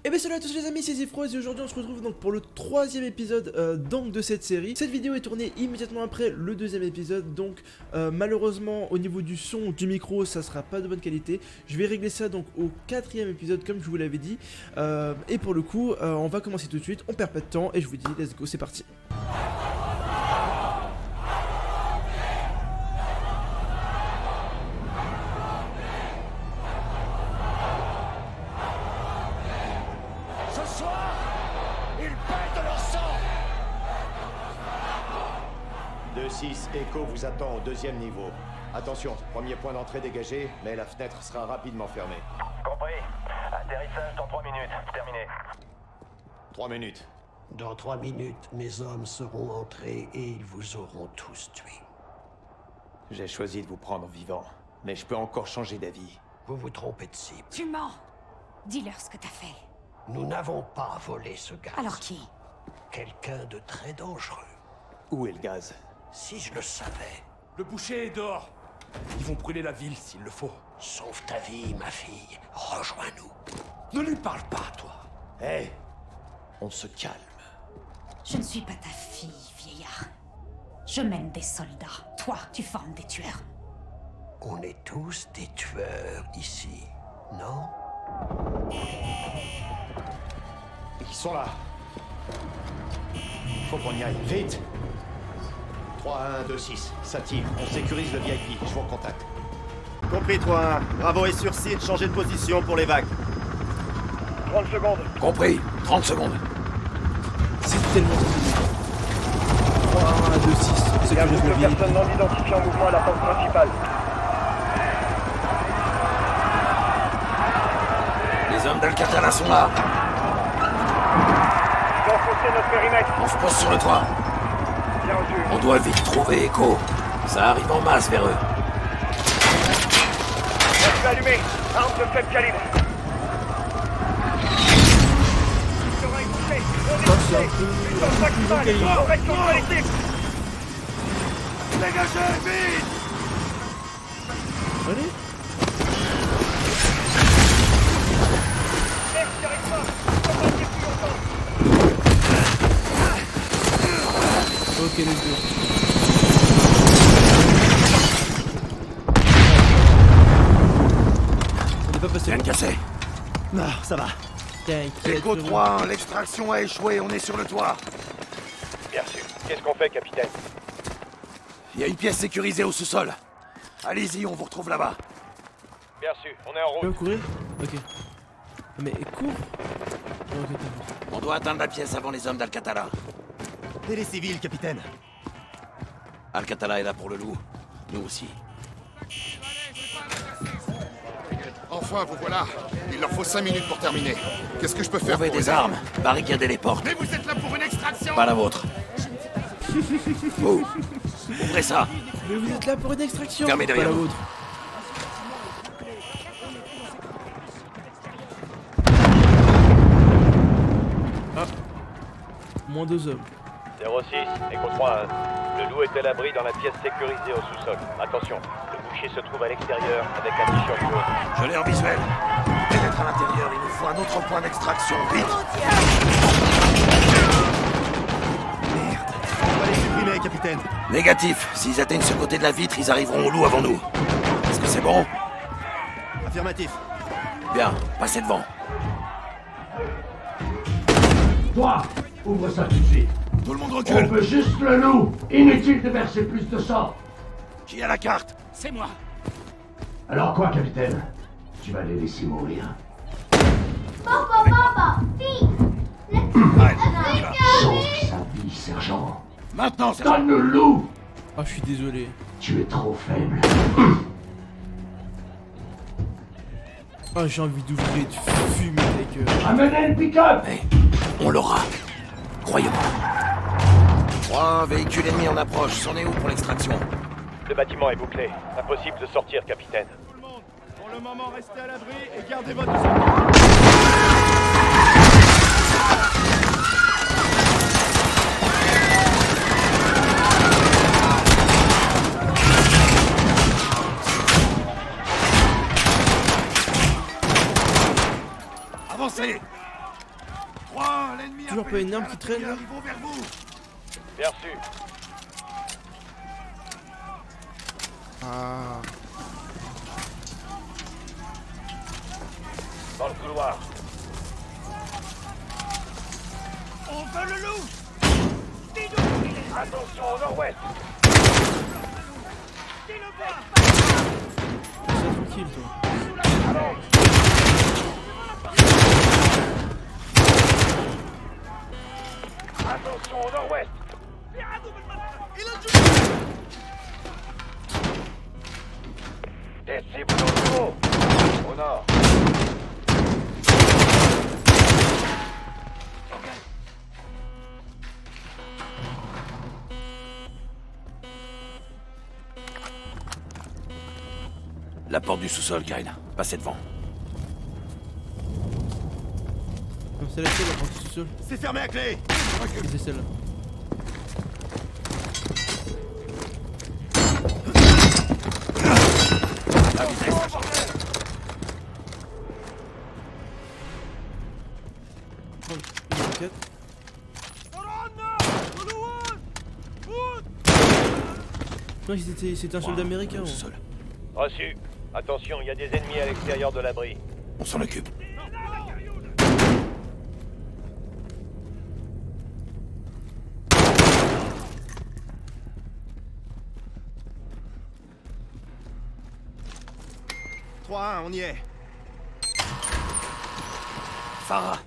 Et bien salut à tous les amis, c'est Zifroz et aujourd'hui on se retrouve donc pour le troisième épisode donc de cette série. Cette vidéo est tournée immédiatement après le deuxième épisode, donc malheureusement au niveau du son, du micro, ça sera pas de bonne qualité. Je vais régler ça donc au quatrième épisode comme je vous l'avais dit. Et pour le coup, on va commencer tout de suite, on perd pas de temps et je vous dis let's go, c'est parti. Echo vous attend au deuxième niveau. Attention, premier point d'entrée dégagé, mais la fenêtre sera rapidement fermée. Compris. Atterrissage dans 3 minutes. Terminé. 3 minutes. Dans 3 minutes, mes hommes seront entrés et ils vous auront tous tués. J'ai choisi de vous prendre vivant, mais je peux encore changer d'avis. Vous vous trompez de cible. Tu mens. Dis-leur ce que t'as fait. Nous n'avons pas volé ce gaz. Alors qui? Quelqu'un de très dangereux. Où est le gaz? Si je le savais. Le boucher est dehors. Ils vont brûler la ville s'il le faut. Sauve ta vie, ma fille. Rejoins-nous. Ne lui parle pas, toi. Hé, on se calme. Je ne suis pas ta fille, vieillard. Je mène des soldats. Toi, tu formes des tueurs. On est tous des tueurs ici, non? Ils sont là. Faut qu'on y aille, vite. 3, 1, 2, 6, ça tire. On sécurise le VIP, je vous recontacte. Compris 3-1. Bravo est sur site, changez de position pour les vagues. 30 secondes. Compris. 30 secondes. C'est tellement compliqué. 3, 1, 2, 6, Il y a un sécurise groupe le de VIP. personnes non identifiées en mouvement à la porte principale. Les hommes d'Al-Qatala sont là. Ils ont enfoncé notre périmètre. On se pose sur le toit. Bien reçu. On doit vite trouver Echo. Ça arrive en masse vers eux. Reste allumé. Arme de faible calibre. Il sera écouté. On est touché. Puissance maximale. Correction collective. Dégagez, vite! Allez. Mec, j'y arrive pas. Comment dire plus longtemps? Ok les deux. On n'est pas passé. Rien de cassé. Non, ça va. T'inquiète. Echo 3, l'extraction a échoué, on est sur le toit. Bien sûr. Qu'est-ce qu'on fait, capitaine? Il y a une pièce sécurisée au sous-sol. Allez-y, on vous retrouve là-bas. Bien sûr. On est en Tu route. peux courir? Ok. Mais cours. Ok, t'as On doit atteindre la pièce avant les hommes d'Al-Qatala. Et les civils, capitaine. Al-Qatala est là pour le loup. Nous aussi. Enfin, vous voilà. Il leur faut 5 minutes pour terminer. Qu'est-ce que je peux faire Trouvez pour des aider? armes, barricadez les portes. Mais vous êtes là pour une extraction? Pas la vôtre. Oh, ouvrez ça. Mais vous êtes là pour une extraction. Fermez Pas derrière la vous. vôtre. Ah. Moins 2 hommes. 06, Echo 3-1. Le loup est à l'abri dans la pièce sécurisée au sous-sol. Attention, le boucher se trouve à l'extérieur avec un t-shirt jaune. Je l'ai en visuel. Pénètre à l'intérieur, il nous faut un autre point d'extraction. Vite. On va les supprimer, capitaine. Négatif. S'ils atteignent ce côté de la vitre, ils arriveront au loup avant nous. Est-ce que c'est bon? Affirmatif. Bien, passez devant. Toi, ouvre ça tout de suite. Tout le monde On recule. veut juste le loup. Inutile de verser plus de sang. Qui a la carte? C'est moi. Alors quoi, capitaine? Tu vas les laisser mourir. Allez, on y va. Sauve sa vie, sergent. Maintenant, c'est bon. Donne le loup. Ah, je suis désolé. Tu es trop faible. Ah, j'ai envie d'ouvrir et de fumer avec Amenez le pick-up. Mais on l'aura. Croyez-moi. 3, véhicule ennemi en approche. C'en est où pour l'extraction? Le bâtiment est bouclé. Impossible de sortir, capitaine. Tout le monde, pour le moment, restez à l'abri et gardez votre sang. Avancez. Toujours pas une arme qui traîne là? Bien reçu. Ah. Dans le couloir. Attention au nord-ouest. C'est tranquille toi. Attention au nord-ouest. Des cibles dans le haut. Au nord. La porte du sous-sol, Kyle. Passez devant. Non, c'est laquelle la porte du sous-sol? C'est fermé à clé. C'est celle-là. À vitesse. Une enquête. Non, c'était un soldat américain. Au Ouais. sous-sol. Reçu. Attention, il y a des ennemis à l'extérieur de l'abri. On s'en occupe. On y est. Farah,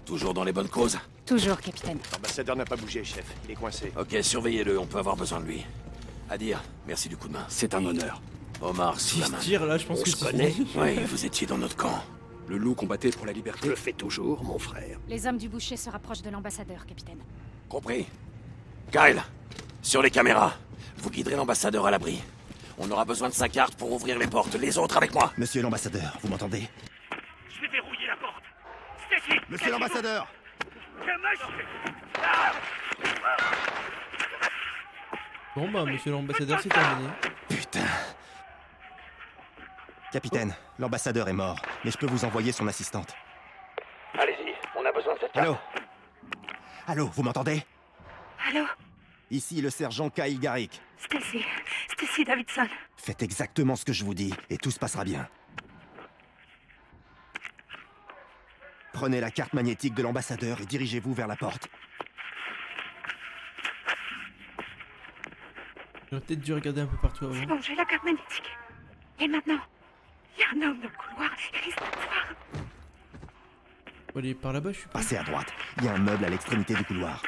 toujours dans les bonnes causes. Toujours, capitaine. L'ambassadeur n'a pas bougé, chef. Il est coincé. Ok, surveillez-le, on peut avoir besoin de lui. À dire, merci du coup de main. C'est un honneur. Omar, sous Si la se main. tire là, je pense On que se c'est connaît. fini. Oui, vous étiez dans notre camp. Le loup combattait pour la liberté. Je le fais toujours, mon frère. Les hommes du boucher se rapprochent de l'ambassadeur, capitaine. Compris. Kyle, sur les caméras, vous guiderez l'ambassadeur à l'abri. On aura besoin de sa carte pour ouvrir les portes. Les autres avec moi. Monsieur l'ambassadeur, vous m'entendez? Je vais verrouiller la porte. Stacy. Monsieur l'ambassadeur! Bon bah, monsieur l'ambassadeur, c'est terminé. Putain. Capitaine, l'ambassadeur est mort, mais je peux vous envoyer son assistante. Allez-y, on a besoin de cette carte. Allô? Allô, vous m'entendez? Allô? Ici le sergent Kyle Garrick. Stacy Davidson. Faites exactement ce que je vous dis, et tout se passera bien. Prenez la carte magnétique de l'ambassadeur et dirigez-vous vers la porte. J'aurais peut-être dû regarder un peu partout avant. C'est bon, j'ai la carte magnétique. Et maintenant, il y a un homme dans le couloir. Il risque de me voir. Faut aller par là-bas, je suis pas. Passez à droite. Il y a un meuble à l'extrémité du couloir.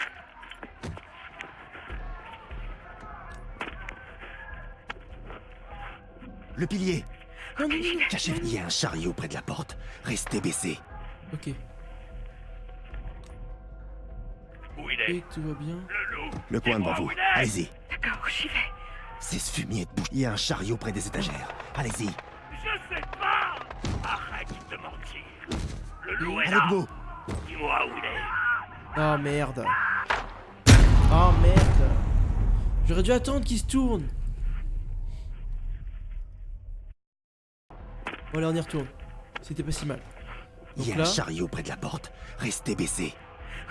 Le pilier. Ok, j'y vais. Cachez-vous. Il y a un chariot près de la porte. Restez baissé. Ok. Où il est? Et tout va bien. Le coin devant vous. Allez-y. D'accord, j'y vais. C'est ce fumier de bouche. Il y a un chariot près des étagères. Allez-y. Je sais pas. Arrête de mentir. Le loup est À là. l'autre bout. Dis-moi où il est. Ah merde. Ah merde. J'aurais dû attendre qu'il se tourne. Bon allez, on y retourne. C'était pas si mal. Il y Donc a là, un chariot près de la porte. Restez baissé.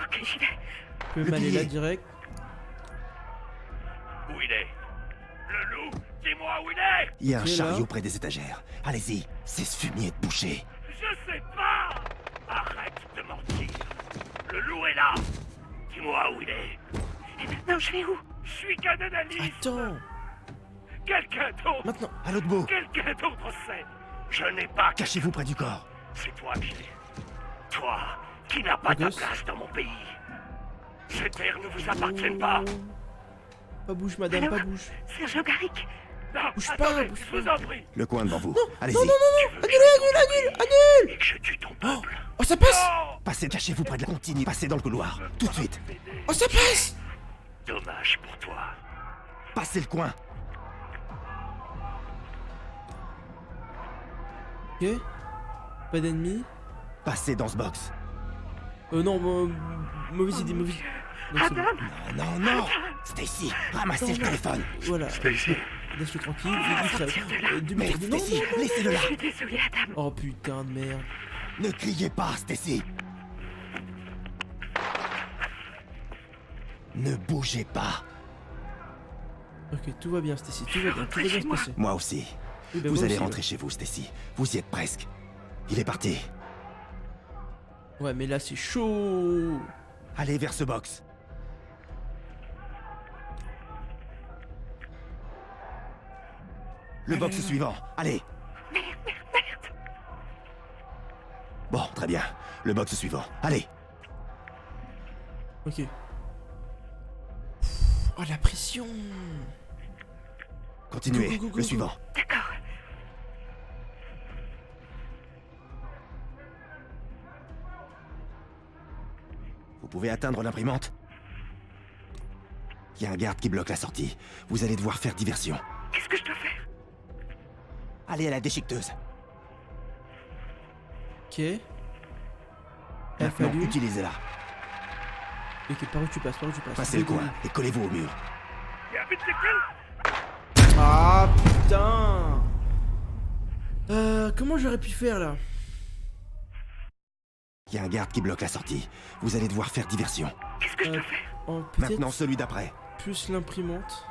Ok, j'y vais. je peux le m'aller là pilier. direct. Où il est? Le loup, dis-moi où il est. Il y a un Ok, là. chariot près des étagères. Allez-y. C'est ce fumier de boucher. Je sais pas. Arrête de mentir. Le loup est là. Dis-moi où il est. Et maintenant, je vais où? Je suis qu'un analyste. Attends. Quelqu'un d'autre. Maintenant. À l'autre bout. Quelqu'un d'autre sait. Je n'ai pas. Cachez-vous près du corps. C'est toi qui l'es. Toi, qui n'as pas ta Gosse. place dans mon pays. Ces terres ne vous appartiennent pas. Pas bouge, madame, Alors pas bouge. Sergent Garrick. Non, Bouge pas, attendez, bouge je vous pas. en prie. Le coin devant vous. Allez-y. Et que je tue ton peuple. Oh, ça passe. Non. Passez, cachez-vous près de la continue. Passez dans le couloir. Tout de suite. Oh, ça passe. Dommage pour toi. Passez le coin. Ok. Pas d'ennemis. Passez dans ce box. Non, mauvaise idée, mauvaise idée. Non, c'est bon. Adam. Non, non. Stacy, ramassez le téléphone. Voilà. Laisse-le tranquille, il crève. Mais Demi-tour. Non, Stacy, non. laissez-le là. Je suis désolée, Adam. Oh putain de merde. Ne criez pas, Stacy. Ne bougez pas. Ok, tout va bien, Stacy, tout va bien se passer. Moi aussi. Oui, bah, Vous moi allez aussi, rentrer chez vous, Stacy. Vous y êtes presque. Il est parti. Ouais, mais là, c'est chaud. Allez vers ce box. Le box suivant. Allez. Bon, très bien. Le box suivant. Allez. Ok. Oh, la pression. Continuez. Go. Le suivant. D'accord. Vous pouvez atteindre l'imprimante? Il y a un garde qui bloque la sortie. Vous allez devoir faire diversion. Qu'est-ce que je dois faire? Allez à la déchiqueteuse. Ok. Il a Maintenant, fallu. utilisez-la. Ok, par où tu passes? Passez le coin et collez-vous au mur. Il y a plus de séquelles? Ah putain. Comment j'aurais pu faire là? Il y a un garde qui bloque la sortie. Vous allez devoir faire diversion. Qu'est-ce que je dois faire? Oh, peut-être Maintenant, celui d'après. plus l'imprimante.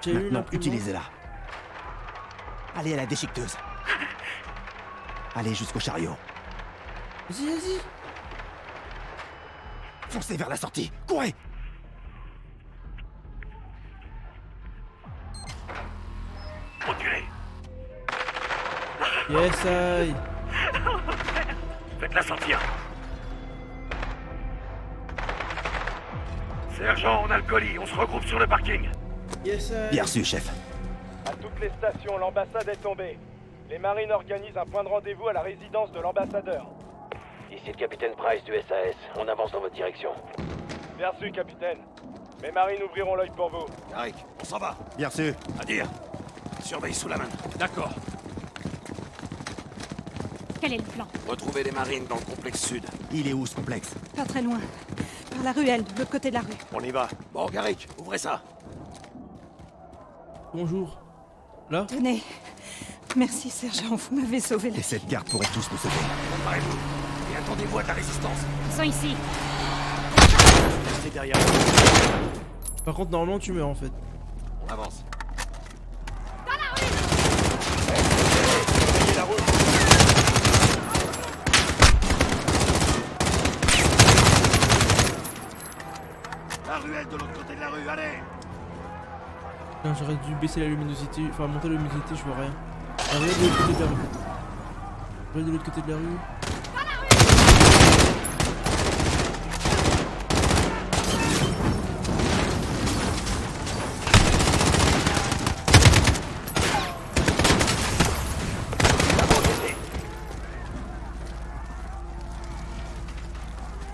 J'ai eu Maintenant, l'imprimante. utilisez-la. Allez à la déchiqueteuse. Allez jusqu'au chariot. Vas-y. Foncez vers la sortie. Courez! Reculez. Yes, aïe. Faites-la sortir. Sergent, on a le colis. On se regroupe sur le parking. Yes, aïe. Bien reçu, chef. À toutes les stations, l'ambassade est tombée. Les marines organisent un point de rendez-vous à la résidence de l'ambassadeur. Ici le capitaine Price du SAS. On avance dans votre direction. Bien reçu, capitaine. Mes marines ouvriront l'œil pour vous. Garrick, on s'en va. Bien reçu. À dire. Surveille sous la main. D'accord. Quel est le plan? Retrouvez les marines dans le complexe sud. Il est où ce complexe? Pas très loin. Par la ruelle, de l'autre côté de la rue. On y va. Bon, Garrick, ouvrez ça. Bonjour. Là? Tenez. Merci, sergent, vous m'avez sauvé la Et cette garde pourrait tous nous sauver. Préparez-vous. Et attendez-vous à de la résistance. Ils sont ici. C'est derrière vous. Par contre, normalement, tu meurs en fait. On avance. La ruelle de l'autre côté de la rue, allez! Putain, j'aurais dû baisser la luminosité, enfin monter la luminosité, je vois rien. Ah, regarde de l'autre côté de la rue. Regarde de l'autre côté de la rue.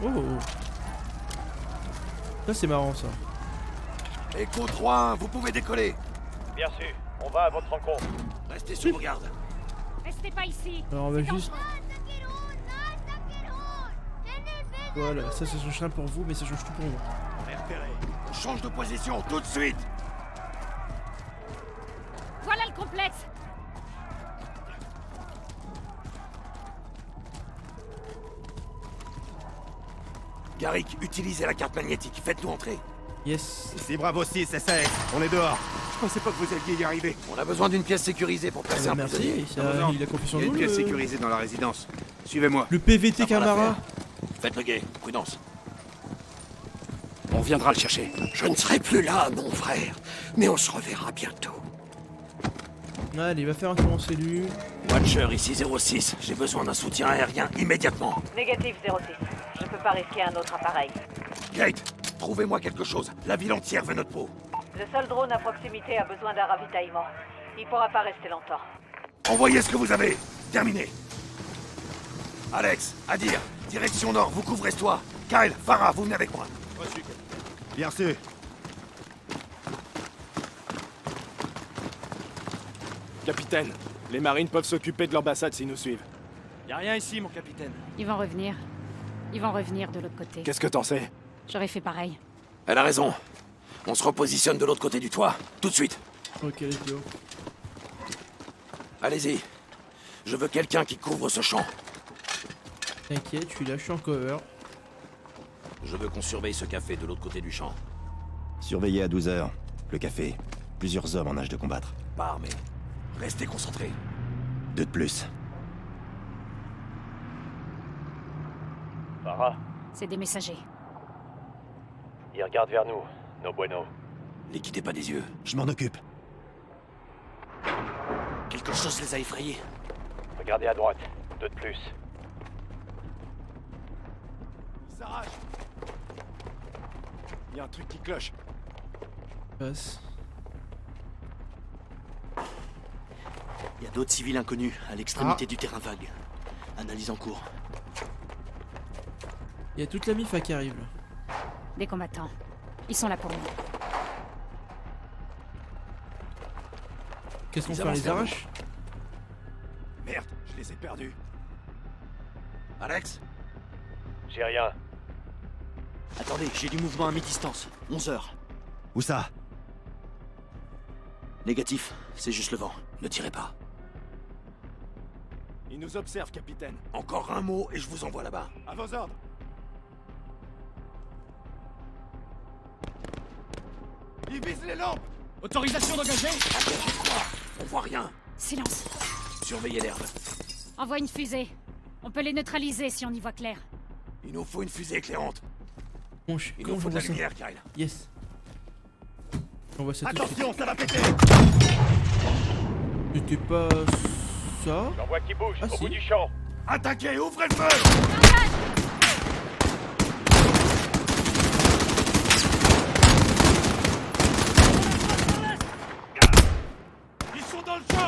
Oh! Ça c'est marrant ça. Echo 3-1, vous pouvez décoller. Bien sûr, on va à votre rencontre. Restez sur vos gardes. Restez pas ici. Alors on va juste... Voilà, ça change rien pour vous, mais ça change tout pour moi. On est repéré. On change de position tout de suite. Voilà le complexe. Garrick, utilisez la carte magnétique. Faites-nous entrer. Yes. C'est Bravo 6, SAS. On est dehors. Je pensais pas que vous alliez y arriver. On a besoin d'une pièce sécurisée pour placer un prisonnier. Merci, il a confiance en Il y a nous. une pièce sécurisée dans la résidence. Suivez-moi. Le PVT Ça fera Camara. l'affaire. Faites le guet. Prudence. On viendra le chercher. Je ne serai plus là, mon frère, mais on se reverra bientôt. Allez, il va faire un tour en cellule. Watcher, ici 06. J'ai besoin d'un soutien aérien immédiatement. Négatif 06. Je peux pas risquer un autre appareil. Kate, trouvez-moi quelque chose. La ville entière veut notre peau. Le seul drone à proximité a besoin d'un ravitaillement. Il pourra pas rester longtemps. Envoyez ce que vous avez. Terminé. Alex, Adir, direction nord, vous couvrez ce toit. Kyle, Farah, vous venez avec moi. Bien reçu. Capitaine, les marines peuvent s'occuper de l'ambassade s'ils nous suivent. Y a rien ici, mon capitaine. Ils vont revenir. Ils vont revenir de l'autre côté. Qu'est-ce que t'en sais? J'aurais fait pareil. Elle a raison. On se repositionne de l'autre côté du toit. Tout de suite. Ok, let's go. Allez-y. Je veux quelqu'un qui couvre ce champ. T'inquiète, je suis là, je suis en cover. Je veux qu'on surveille ce café de l'autre côté du champ. Surveillez à 12 heures. Le café. Plusieurs hommes en âge de combattre. Pas armés. Restez concentrés. 2 de plus. Farah, C'est des messagers. ils regardent vers nous. No bueno. Les quittez pas des yeux. Je m'en occupe. Quelque chose les a effrayés. Regardez à droite. 2 de plus. Il s'arrache. Il y a un truc qui cloche. Passe. Il y a d'autres civils inconnus à l'extrémité du terrain vague. Analyse en cours. Il y a toute la MIFA qui arrive là. Des combattants. Ils sont là pour nous. Qu'est-ce qu'on Ils fait, on avancent les vers nous. arrache? Merde, je les ai perdus. Alex? J'ai rien. Attendez, j'ai du mouvement à mi-distance. 11 heures. Où ça? Négatif, c'est juste le vent. Ne tirez pas. Ils nous observent, capitaine. Encore un mot et je vous envoie là-bas. À vos ordres. Ils visent les lampes. Autorisation d'engager. On voit rien. Silence. Surveillez l'herbe. Envoie une fusée. On peut les neutraliser si on y voit clair. Il nous faut une fusée éclairante. Bon, Il comment nous faut de la j'envoie ça? lumière, Kyle. Yes. On voit ça tout de suite. Attention, ça va péter. C'était pas ça? J'en vois qui bouge, Ah, au si. bout du champ. Attaquez, ouvrez le feu. Ils sont dans le champ.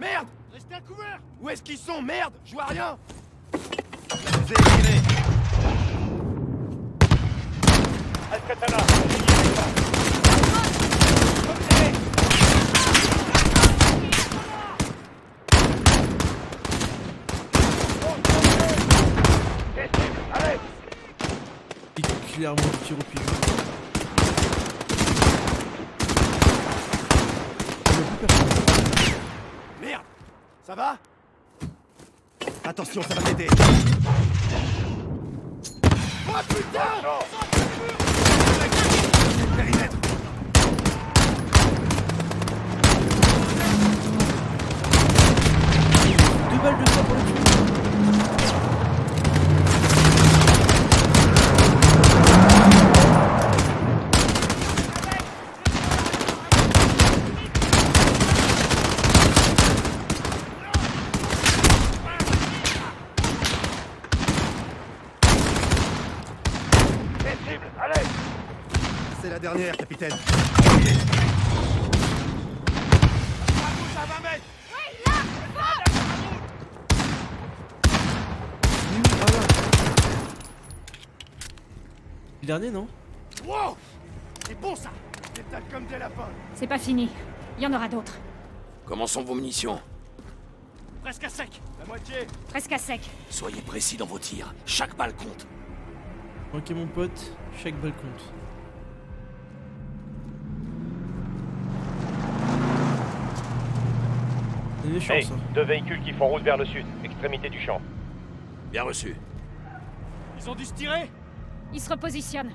Merde. Restez à couvert. Où est-ce qu'ils sont? Merde, je vois rien. Al-Katana, allez. Il est clairement le tir au pigeon. Il y a plus personne. Merde. Ça va? Attention, ça va péter. Oh putain. Périmètre. Deux balles de sang pour le tuer. Les cibles, allez. C'est la dernière, capitaine. À 20 mètres. Ah là. Le dernier, non? Wow. C'est bon ça. Métal comme des lapins. C'est pas fini. Il y en aura d'autres. Comment sont vos munitions? Presque à sec. La moitié. Presque à sec. Soyez précis dans vos tirs. Chaque balle compte. Ok mon pote, chaque balle compte. C'est méchant Hey, ça. 2 véhicules qui font route vers le sud, extrémité du champ. Bien reçu. Ils ont dû se tirer. Ils se repositionnent.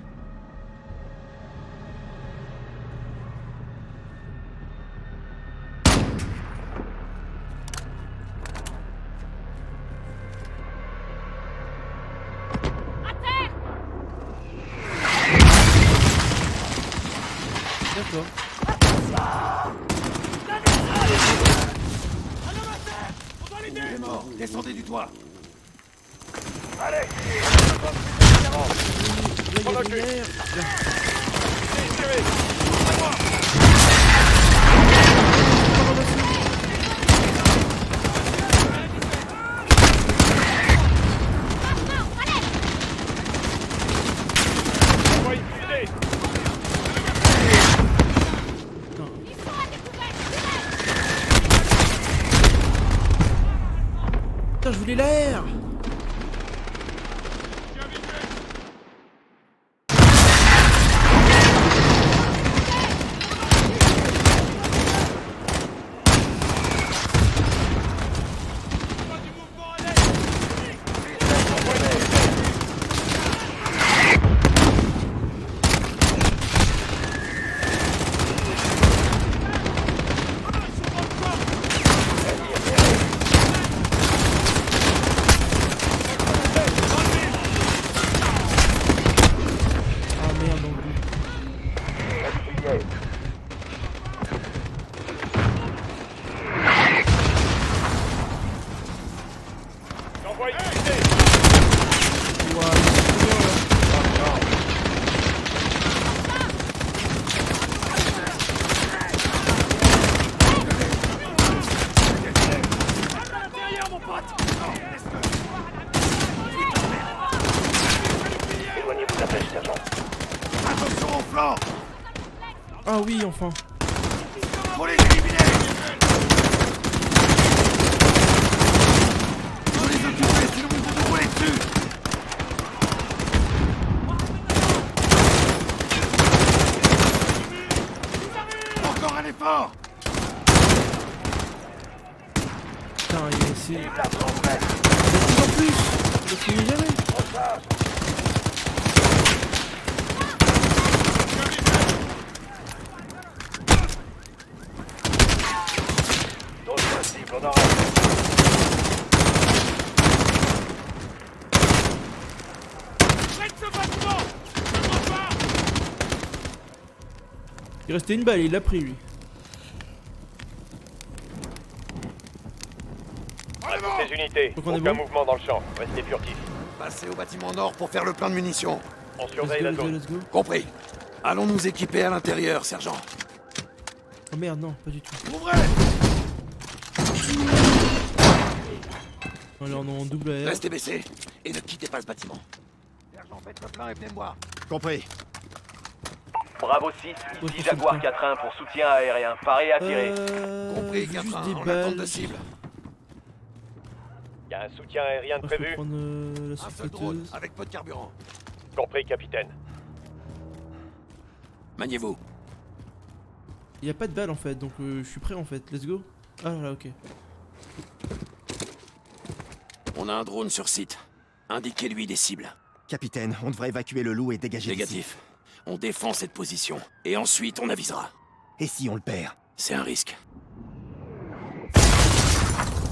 D'accord. Il est mort. Descendez du toit. Allez. Là, il y a des nerfs. Envoie une fusée. Putain, je voulais l'air. Kiev. J'envoie une unité. Éloignez-vous de la flèche, sergent. Attention au flanc. Ah oui, enfin. Faut les éliminer. Faut les occuper, sinon ils vont nous rouler dessus. Encore un effort. Putain, c'est... De plus en plus. Ça finit jamais. D'autres cibles, on aura. Il restait une balle, il l'a pris lui. À toutes les unités, Donc on est aucun bon. mouvement dans le champ. Restez furtifs. Passez au bâtiment nord pour faire le plein de munitions. On Let's surveille go, la let's go, zone. let's go. Compris. Allons nous équiper à l'intérieur, sergent. Oh merde, non, pas du tout. Ouvrez. Alors non, on double AR. Restez baissés et ne quittez pas ce bâtiment. Sergent, faites le plein et venez me voir. Compris. Bravo 6, ici Jaguar 4-1 pour soutien aérien. Paré à tirer. Compris, Juste 4-1, des en balles. attente de cible. Y a un soutien aérien de Ah, faut prévu. prendre la Un seul drone souffleteuse. avec peu de carburant. Compris, capitaine. Maniez-vous. Il y a pas de balles en fait, donc je suis prêt en fait. Let's go. Ah là, ok. On a un drone sur site. Indiquez-lui des cibles. Capitaine, on devrait évacuer le loup et dégager d'ici. Négatif. On défend cette position. Et ensuite, on avisera. Et si on le perd? C'est un risque.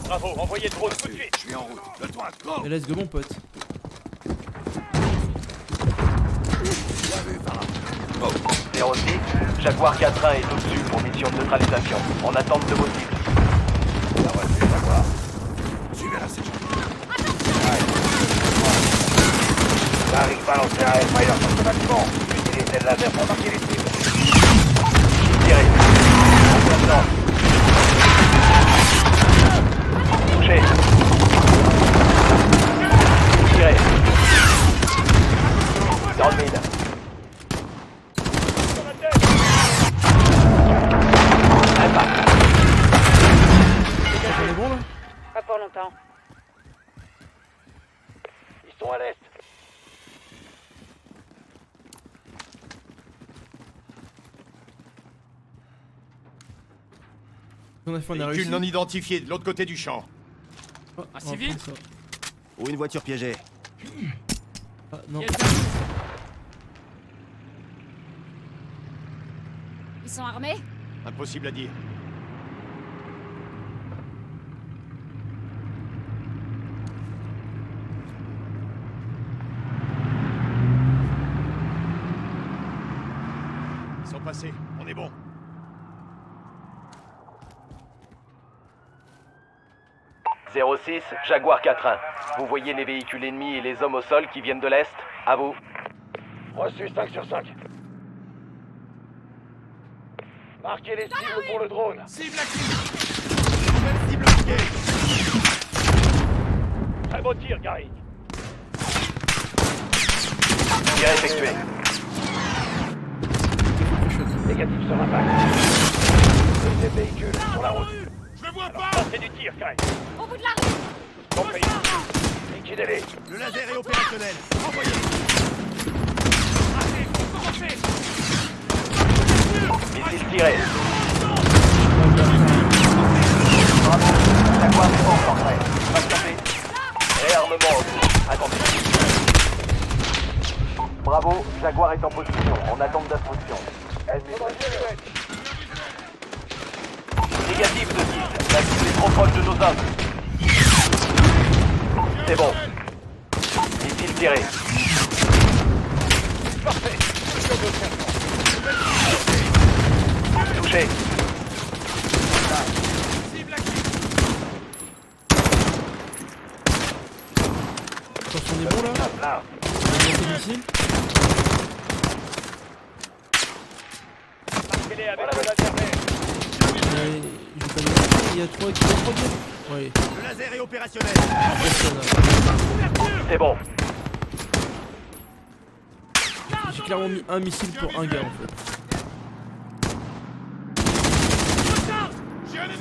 Bravo, envoyez le drone tout de suite. Je suis en route. Le droit, go. Et let's go mon pote. Bien vu, Farah. 06, Jaguar 4-1 est au-dessus pour mission de neutralisation. En attente de vos cibles. Ça va, c'est Jaguar. Suivez la sergent. J'arrive à lancer un Hellfire sur ce bâtiment. Utilisez le laser pour marquer les cibles. Tirez. Maintenant. Touchez. Tirez. Dans le mid. On est bon là? Pas pour longtemps. Ils sont à l'est. On a fait, on a Véhicule réussi. non identifié de l'autre côté du champ. Oh, Un on va civil prendre ça. Ou une voiture piégée. Ah non. Ils sont armés? Impossible à dire. Ils sont passés, on est bon. « 06, Jaguar 4-1. Vous voyez les véhicules ennemis et les hommes au sol qui viennent de l'est? À vous. Reçu 5 sur 5. Marquez les cibles pour le drone. Cible active. Nouvelle cible marquée. Très beau tir, Gary. Tir effectué. Négatif sur impact. Deuxième véhicule sur la route. Je le vois pas. Lancez du tir, Gary. Au bout de la rue! Compris. Liquidez-les. Le laser est opérationnel. Envoyez. Missile tiré. Bravo. Jaguar défense en prêt. Patientez. Réarmement en cours. Attendez. Bravo. Jaguar est en position. En attente d'instruction. Négatif de 10. La cible est trop proche de nos hommes. C'est bon. Missile tiré. Parfait. touché. Attention, on est bon là. Là. On a des missiles. Marquez-les avec le laser vert. Ouais, je vais pas les marquer, il y a 3 qui vont produire. Ouais. Le laser est opérationnel. Personne, hein. C'est bon. J'ai clairement mis un missile pour un gars en fait.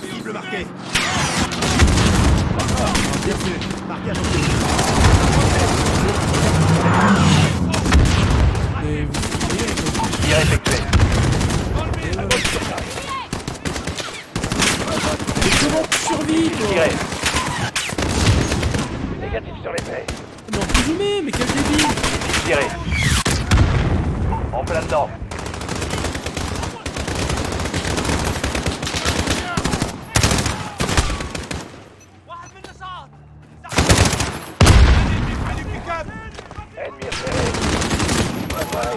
Cible marquée. Marquage Mais vous Tir effectué. Mais comment tu survis toi? Tirez. Négatif sur l'épée. Mais en plus jamais, mais quel débile! Tirez. En plein dedans. Ennemi repéré.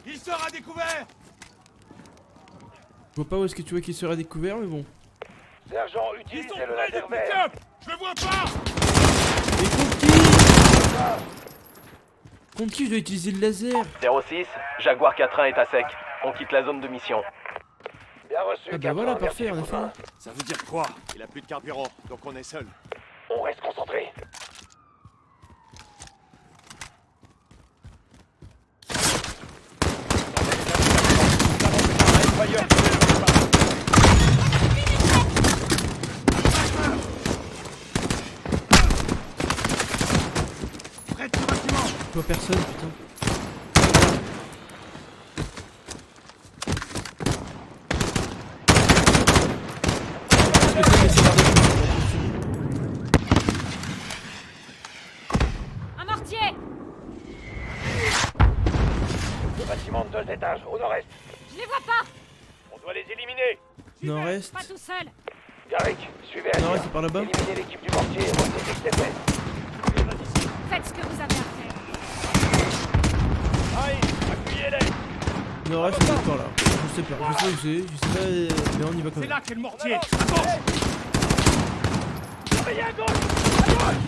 Il sera découvert. Je vois pas où est-ce que tu vois qu'il sera découvert, mais bon. Sergent, utilisez le laser vert. Je le vois pas. Mais contre qui? Contre qui je dois utiliser le laser? 06, Jaguar 4-1 est à sec. On quitte la zone de mission. Bien reçu, Ah bah voilà, parfait, on a fait. Ça veut dire quoi? Il a plus de carburant, donc on est seul. On reste concentré. Je vois personne, putain. Un mortier! Le bâtiment de 2 étages, au nord-est. Je les vois pas! On doit les éliminer. Nord-est. Pas tout seul! Garrick, suivez à Nord-est, c'est par là-bas. Éliminez l'équipe du mortier et retenez cette espèce. Faites ce que vous avez à faire. Allez, appuyez-les. Nord-est, c'est par là. Je sais pas où c'est, je sais pas, mais on y va quand même. C'est là qu'est le mortier. À gauche. Surveillez à gauche. À gauche.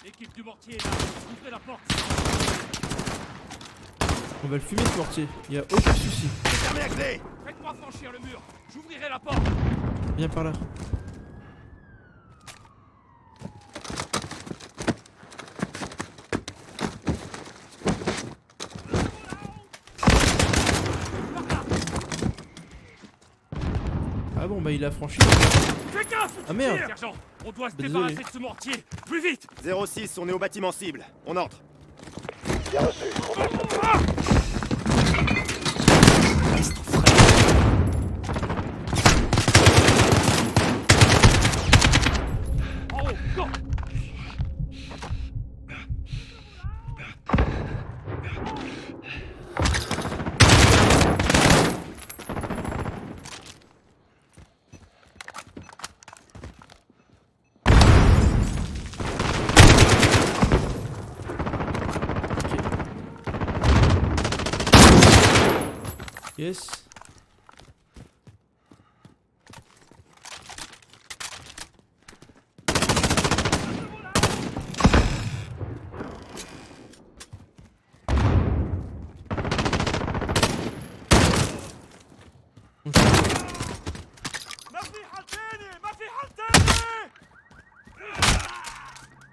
L'équipe du mortier est là. Ouvrez la porte. On va le fumer ce mortier, y a aucun souci. fermé à clé. Faites-moi franchir le mur. J'ouvrirai la porte. Viens par là. Ah bon bah il a franchi. Fais gaffe. Ah merde. Sergent, on doit se Bah, débarrasser désolé. de ce mortier. Plus vite. 06, on est au bâtiment cible. On entre. Bien reçu. On va se Ah. En haut, go. Yes.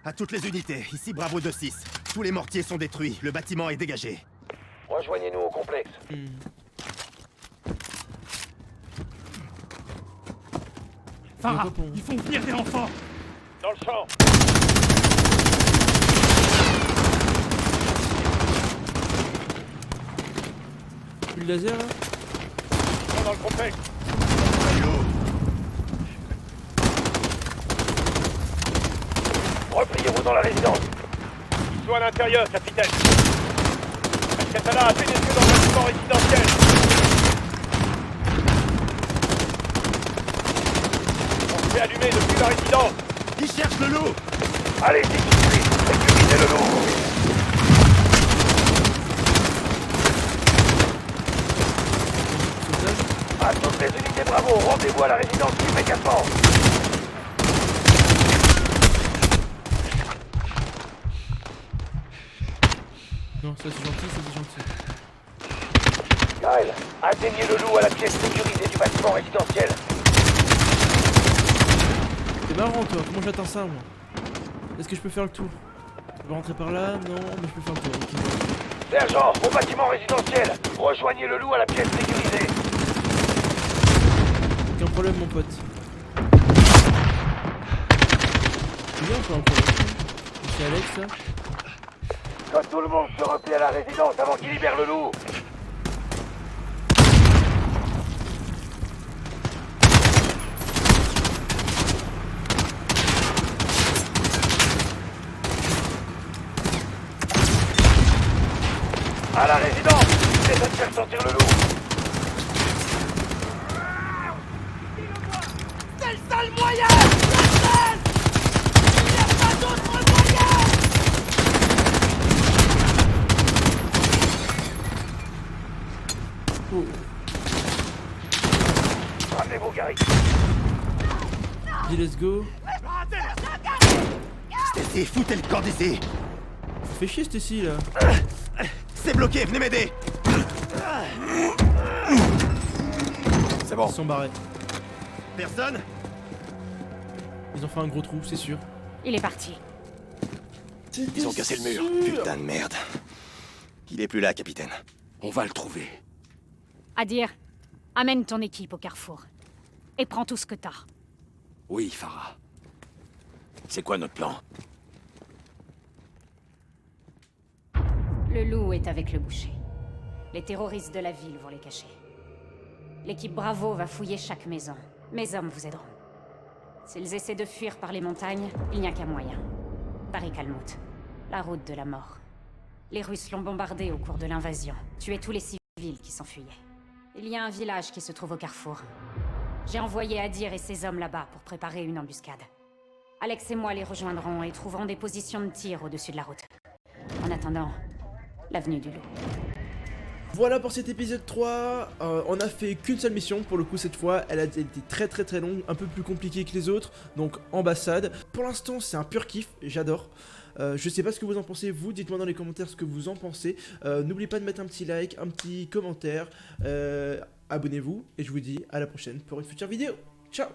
À toutes les unités, ici Bravo 2-6. Tous les mortiers sont détruits, le bâtiment est dégagé. Rejoignez-nous au complexe. Farah, il faut venir des renforts. Dans le champ. Le laser là. Dans le complexe. Repliez-vous dans la résidence. Ils sont à l'intérieur, capitaine. La katana a pénétré dans le bâtiment résidentiel. On se fait allumer depuis la résidence. Ils cherchent le loup. Allez-y tout de suite, sécurisez le loup. À toutes les unités Bravo, rendez-vous à la résidence immédiatement. Non, ça c'est gentil, ça c'est gentil. Kyle, atteignez le loup à la pièce sécurisée du bâtiment résidentiel. C'est marrant toi, comment j'atteins ça moi? Est-ce que je peux faire le tour? Je peux rentrer par là? Non, mais je peux faire le tour. Okay. Sergent, au bâtiment résidentiel. Rejoignez le loup à la pièce sécurisée. Aucun problème mon pote. C'est bien quoi un problème. C'est Alex là. Que tout le monde se replie à la résidence avant qu'il libère le loup. À la résidence, c'est de faire sortir le loup. C'est le seul moyen! Le seul! Il n'y a pas d'autre moyen! Oh. Ramenez-vous, Gary. Dis let's go. Stacy, foutez le camp d'ici. Fais chier Stacy là. C'est bloqué, venez m'aider. C'est bon. Ils sont barrés. Personne? Ils ont fait un gros trou, c'est sûr. Il est parti. Ils ont cassé le mur. Putain de merde. Il est plus là, capitaine. On va le trouver. Adir, amène ton équipe au carrefour. Et prends tout ce que t'as. Oui, Farah. C'est quoi notre plan? Le loup est avec le boucher. Les terroristes de la ville vont les cacher. L'équipe Bravo va fouiller chaque maison. Mes hommes vous aideront. S'ils essaient de fuir par les montagnes, il n'y a qu'un moyen. Tariq al-Mout, la route de la mort. Les Russes l'ont bombardée au cours de l'invasion, tué tous les civils qui s'enfuyaient. Il y a un village qui se trouve au carrefour. J'ai envoyé Adir et ses hommes là-bas pour préparer une embuscade. Alex et moi les rejoindrons et trouverons des positions de tir au-dessus de la route. En attendant, l'avenue du loup. Voilà pour cet épisode 3, on a fait qu'une seule mission pour le coup cette fois, elle a été très longue, un peu plus compliquée que les autres, donc ambassade. Pour l'instant c'est un pur kiff, j'adore. Je sais pas ce que vous en pensez, vous, dites-moi dans les commentaires ce que vous en pensez. N'oubliez pas de mettre un petit like, un petit commentaire, abonnez-vous, et je vous dis à la prochaine pour une future vidéo. Ciao!